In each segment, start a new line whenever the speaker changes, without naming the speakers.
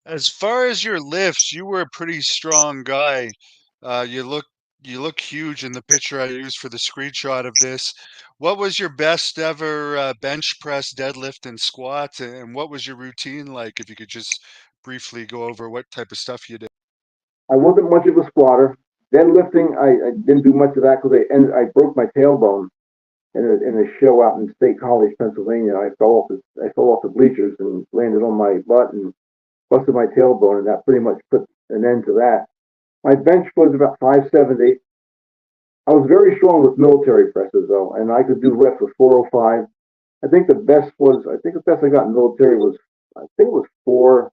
As far as your lifts, you were a pretty strong guy. Uh, you look you look huge in the picture I used for the screenshot of this. What was your best ever bench press, deadlift, and squat? And what was your routine like? If you could just briefly go over what type of stuff you did.
I wasn't much of a squatter. Deadlifting, I didn't do much of that because I broke my tailbone in a show out in State College, Pennsylvania. I fell off the bleachers and landed on my butt and busted my tailbone, and that pretty much put an end to that. My bench was about 570. I was very strong with military presses though, and I could do reps with 405. I think the best I got in military was I think it was four.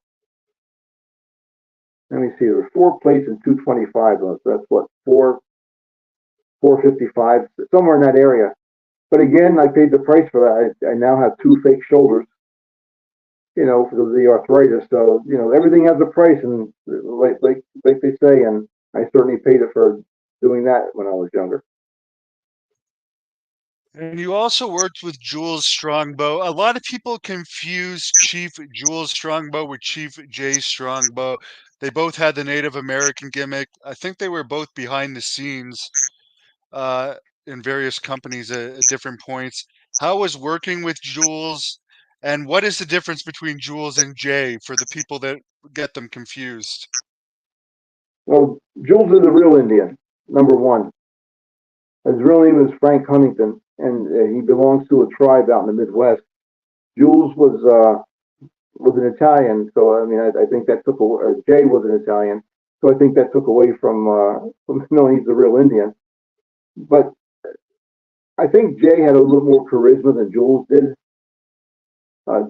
Let me see. There were four plates and 225 on it. So that's what 455 somewhere in that area. But again, I paid the price for that. I now have two fake shoulders, because of the arthritis. So everything has a price, and like they say, and I certainly paid it for doing that when I was younger.
And you also worked with Jules Strongbow. A lot of people confuse Chief Jules Strongbow with Chief Jay Strongbow. They both had the Native American gimmick. I think they were both behind the scenes uh, in various companies at different points. How was working with Jules, and what is the difference between Jules and Jay for the people that get them confused?
Well, Jules is a real Indian, number one. His real name is Frank Huntington, and he belongs to a tribe out in the Midwest. Jules was an Italian, so I mean, I think that took away. Jay was an Italian, so I think that took away from knowing he's a real Indian. But I think Jay had a little more charisma than Jules did.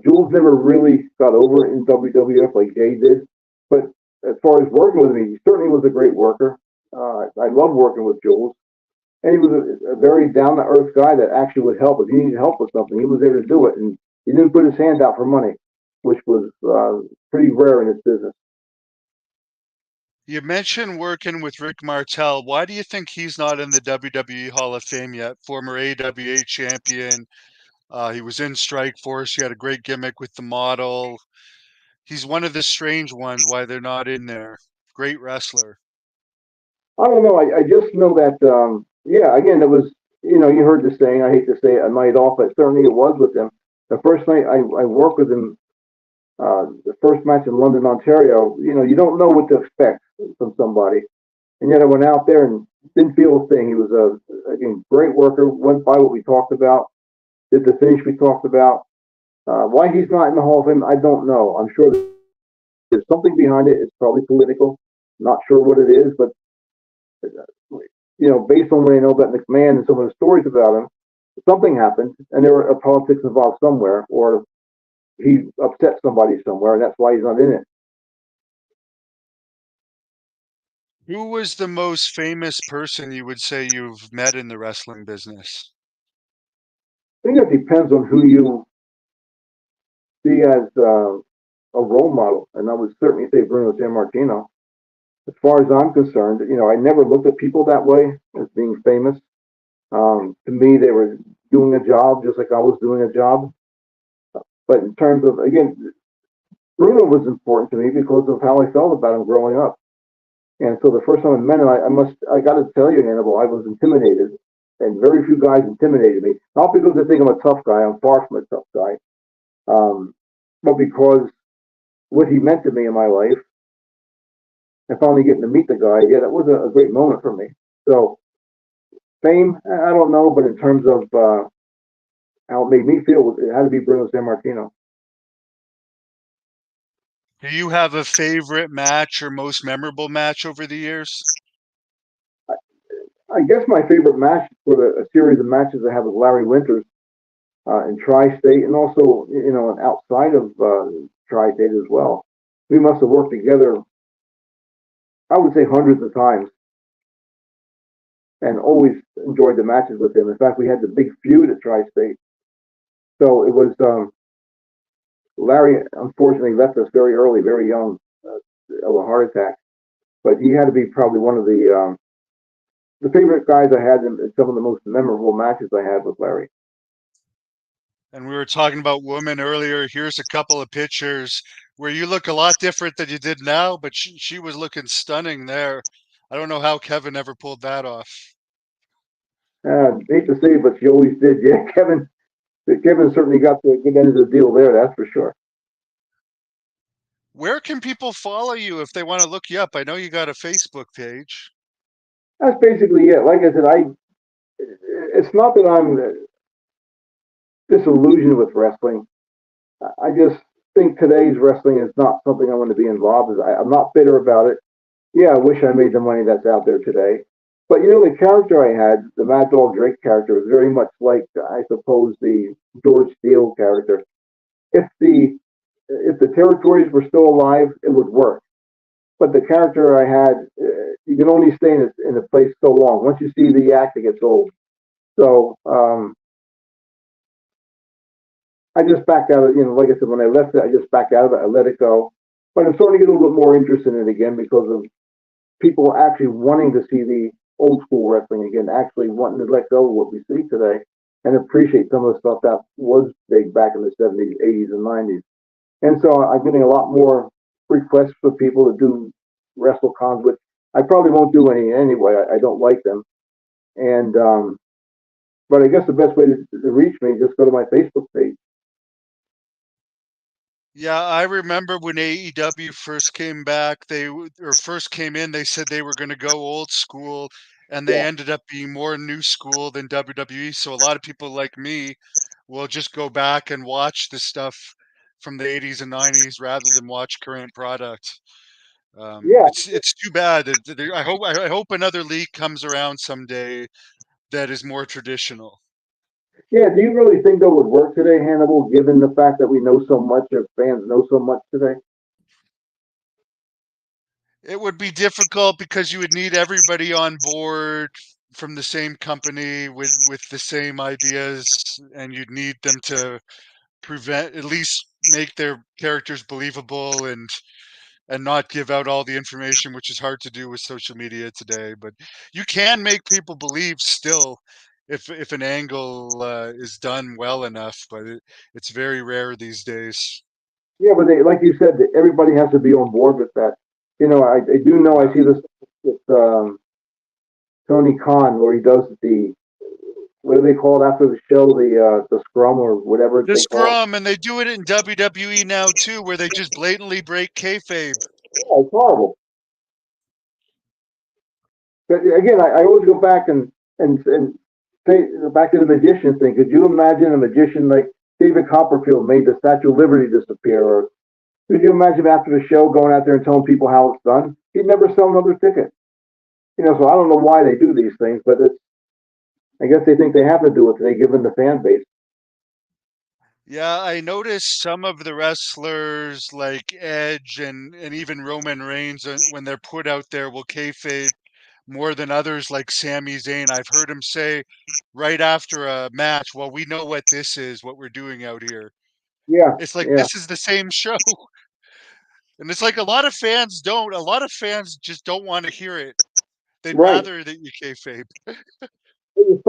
Jules never really got over in WWF like Jay did, but as far as working with me, he certainly was a great worker. I love working with Jules, and he was a very down to earth guy that actually would help if he needed help with something. He was there to do it, and he didn't put his hand out for money, which was pretty rare in his business.
You mentioned working with Rick Martel. Why do you think he's not in the WWE Hall of Fame yet? Former AWA champion. He was in Strike Force. He had a great gimmick with the model. He's one of the strange ones why they're not in there. Great wrestler.
I don't know. I just know that, yeah, again, it was, you heard the saying, I hate to say it, a night off, but certainly it was with him. The first night I worked with him, the first match in London, Ontario, you don't know what to expect from somebody. And yet I went out there and didn't feel a thing. He was again, great worker, went by what we talked about, did the finish we talked about. Why he's not in the Hall of Fame, I don't know. I'm sure there's something behind it. It's probably political. Not sure what it is, but based on what I know about McMahon and some of the stories about him, something happened, and there were politics involved somewhere, or he upset somebody somewhere, and that's why he's not in it.
Who was the most famous person you would say you've met in the wrestling business?
I think it depends on who you see as a role model, and I would certainly say Bruno Sammartino. As far as I'm concerned, I never looked at people that way as being famous. To me, they were doing a job just like I was doing a job. But in terms of, again, Bruno was important to me because of how I felt about him growing up. And so the first time I met him, I got to tell you, Hannibal, I was intimidated, and very few guys intimidated me. Not because they think I'm a tough guy. I'm far from a tough guy. Um, but because what he meant to me in my life, and finally getting to meet the guy, yeah, that was a great moment for me. So fame, I don't know, but in terms of how it made me feel, it had to be Bruno Sammartino.
Do you have a favorite match or most memorable match over the years?
I guess my favorite match for a series of matches I have with Larry Winters in Tri-State, and also outside of Tri-State as well. We must have worked together, I would say, hundreds of times, and always enjoyed the matches with him. In fact, we had the big feud at Tri-State. So it was Larry. Unfortunately, left us very early, very young, of a heart attack. But he had to be probably one of the favorite guys I had in some of the most memorable matches I had with Larry.
And we were talking about women earlier. Here's a couple of pictures. where you look a lot different than you did now, but she was looking stunning there. I don't know how Kevin ever pulled that off.
Hate to say it, but she always did. Yeah, Kevin certainly got the good end of the deal there. That's for sure.
Where can people follow you if they want to look you up? I know you got a Facebook page.
That's basically it. Like I said, it's not that I'm disillusioned with wrestling. I just think today's wrestling is not something I want to be involved in. I'm not bitter about it. Yeah, I wish I made the money that's out there today. But you know, the character I had, the Mad Dog Drake character, was very much like I suppose the George Steele character. If the if the territories were still alive, it would work. But the character I had, you can only stay in a place so long. Once you see the act, it gets old. So I just backed out of, like I said, when I left it, I just backed out of it. I let it go. But I'm starting to get a little bit more interested in it again because of people actually wanting to see the old school wrestling again, actually wanting to let go of what we see today and appreciate some of the stuff that was big back in the 70s, 80s, and 90s. And so I'm getting a lot more requests for people to do wrestle cons, which I probably won't do any anyway. I don't like them. And but I guess the best way to reach me is just go to my Facebook page.
Yeah, I remember when AEW first came back, or first came in, they said they were going to go old school, and they
Yeah,
ended up being more new school than WWE. So a lot of people like me will just go back and watch the stuff from the 80s and 90s rather than watch current product.
yeah,
It's too bad. I hope another league comes around someday that is more traditional.
yeah. Do you really think that would work today, Hannibal? Given the fact that we know so much, or fans know so much today?
It would be difficult because you would need everybody on board from the same company with the same ideas, and you'd need them to prevent at least make their characters believable and not give out all the information, which is hard to do with social media today. But you can make people believe still if an angle is done well enough, but it's very rare these days.
Yeah, but like you said, everybody has to be on board with that. I do know I
Yeah.
see this with Tony Khan where he does the what do they call it after the show, the scrum or whatever
The
they call it.
scrum, and they do it in WWE now too, where they just blatantly break kayfabe.
Yeah, it's horrible. But again, I always go back and say back to the magician thing. Could you imagine a magician like David Copperfield made the Statue of Liberty disappear, or could you imagine after the show going out there and telling people how it's done? He'd never sell another ticket. So I don't know why they do these things, but I guess they think they have to do it today, given the fan base.
Yeah, I noticed some of the wrestlers like Edge and even Roman Reigns, when they're put out there, will kayfabe more than others like Sami Zayn. I've heard him say right after a match, "Well, we know what this is, what we're doing out here."
Yeah,
It's like
yeah,
this is the same show, and it's like a lot of fans don't. A lot of fans just don't want to hear it. They'd
right.
rather that you kayfabe.
You're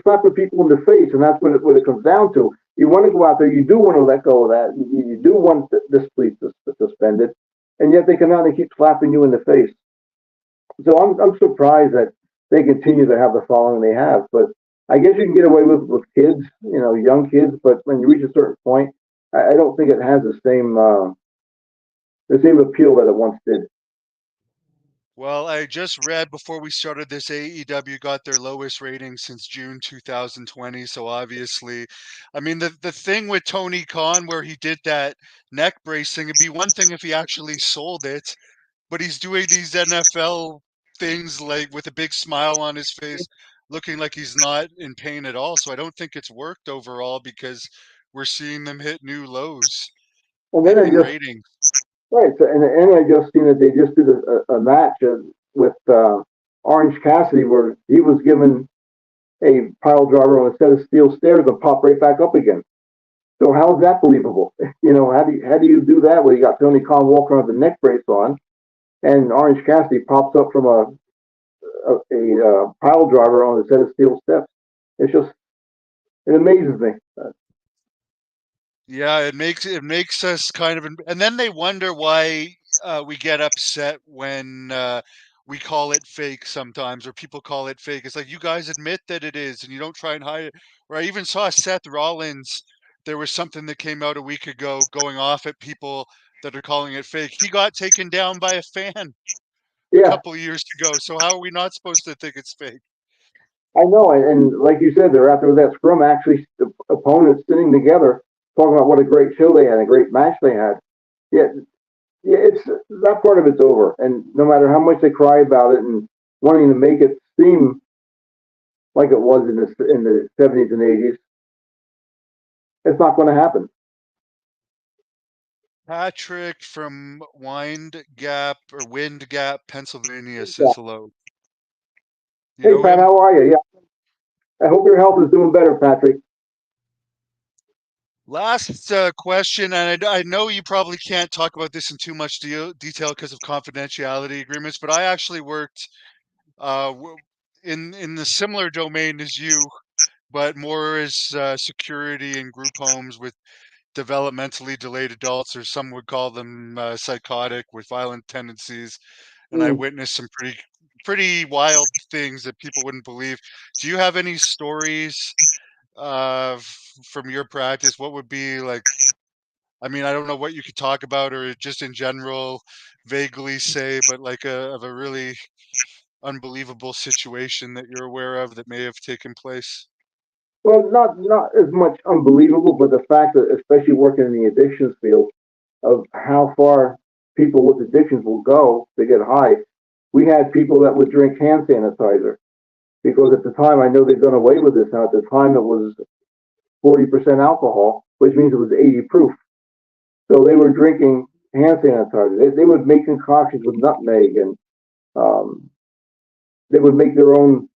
slapping people in the face, and that's what it comes down to. You want to go out there, you do want to let go of that, you do want this police suspended, and yet they come out and they keep slapping you in the face. So I'm surprised that they continue to have the following they have. But I guess you can get away with kids, young kids. But when you reach a certain point, I don't think it has the same appeal that it once did.
Well, I just read before we started this, AEW got their lowest rating since June 2020. So obviously, I mean, the thing with Tony Khan where he did that neck bracing, it'd be one thing if he actually sold it, but he's doing these NFL things like with a big smile on his face, looking like he's not in pain at all. So I don't think it's worked overall because we're seeing them hit new lows
And then I
in
just
ratings.
right, so, and I just seen that they just did a match with Orange Cassidy where he was given a pile driver on a set of steel stairs and popped right back up again. So how is that believable? How do you do that when you got Tony Khan walking around with a neck brace on, and Orange Cassidy pops up from a pile driver on a set of steel steps? It's just it amazes me.
Yeah, it makes us kind of, and then they wonder why we get upset when we call it fake sometimes, or people call it fake. It's like you guys admit that it is, and you don't try and hide it. Or I even saw Seth Rollins. There was something that came out a week ago going off at people that are calling it fake. He got taken down by a fan a
Yeah,
couple of years ago. So how are we not supposed to think it's fake?
I know, and like you said, they're out there with that scrum. Actually, the opponents sitting together, talking about what a great show they had, a great match they had. Yeah, yeah, it's that part of it's over. And no matter how much they cry about it and wanting to make it seem like it was in the '70s and '80s, it's not going to happen.
Patrick from Wind Gap, Pennsylvania says hello. You
Hey,
know
Pat,
him?
how are you? Yeah, I hope your health is doing better, Patrick.
Last question, and I know you probably can't talk about this in too much detail because of confidentiality agreements, but I actually worked in the similar domain as you, but more as security in group homes with developmentally delayed adults, or some would call them psychotic with violent tendencies. And I
Mm.
witnessed some pretty wild things that people wouldn't believe. Do you have any stories from your practice? What would be like? I mean, I don't know what you could talk about or just in general vaguely say, but like of a really unbelievable situation that you're aware of that may have taken place.
Well, not as much unbelievable, but the fact that, especially working in the addictions field, of how far people with addictions will go to get high. We had people that would drink hand sanitizer because at the time, I know they've done away with this now. At the time, it was 40% alcohol, which means it was 80 proof. So they were drinking hand sanitizer. They would make concoctions with nutmeg, and um, they would make their own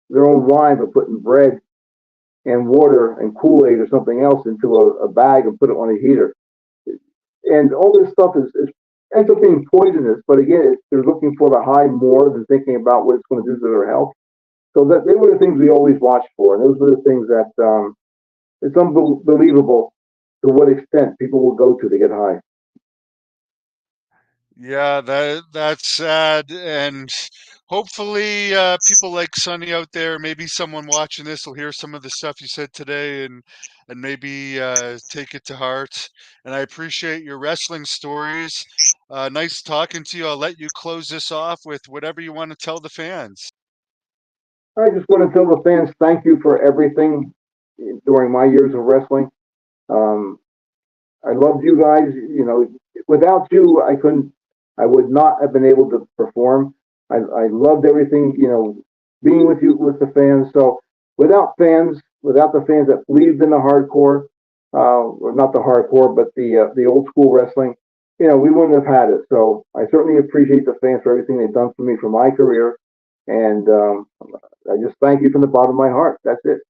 wine by putting bread and water and Kool-Aid or something else into a bag and put it on a heater. And all this stuff is ends up being poisonous. But again, they're looking for the high more than thinking about what it's going to do to their health. So that they were the things we always watched for, and those were the things that it's unbelievable to what extent people will go to get high.
Yeah, that's sad, and hopefully, people like Sonny out there, maybe someone watching this will hear some of the stuff you said today, and maybe take it to heart. And I appreciate your wrestling stories. Nice talking to you. I'll let you close this off with whatever you want to tell the fans.
I just want to tell the fans thank you for everything during my years of wrestling. Um, I loved you guys. Without you, I would not have been able to perform. I loved everything. Being with you with the fans. So without the fans that believed in the hardcore, or not the hardcore, but the old school wrestling, we wouldn't have had it. So I certainly appreciate the fans for everything they've done for me for my career, and I just thank you from the bottom of my heart. That's it.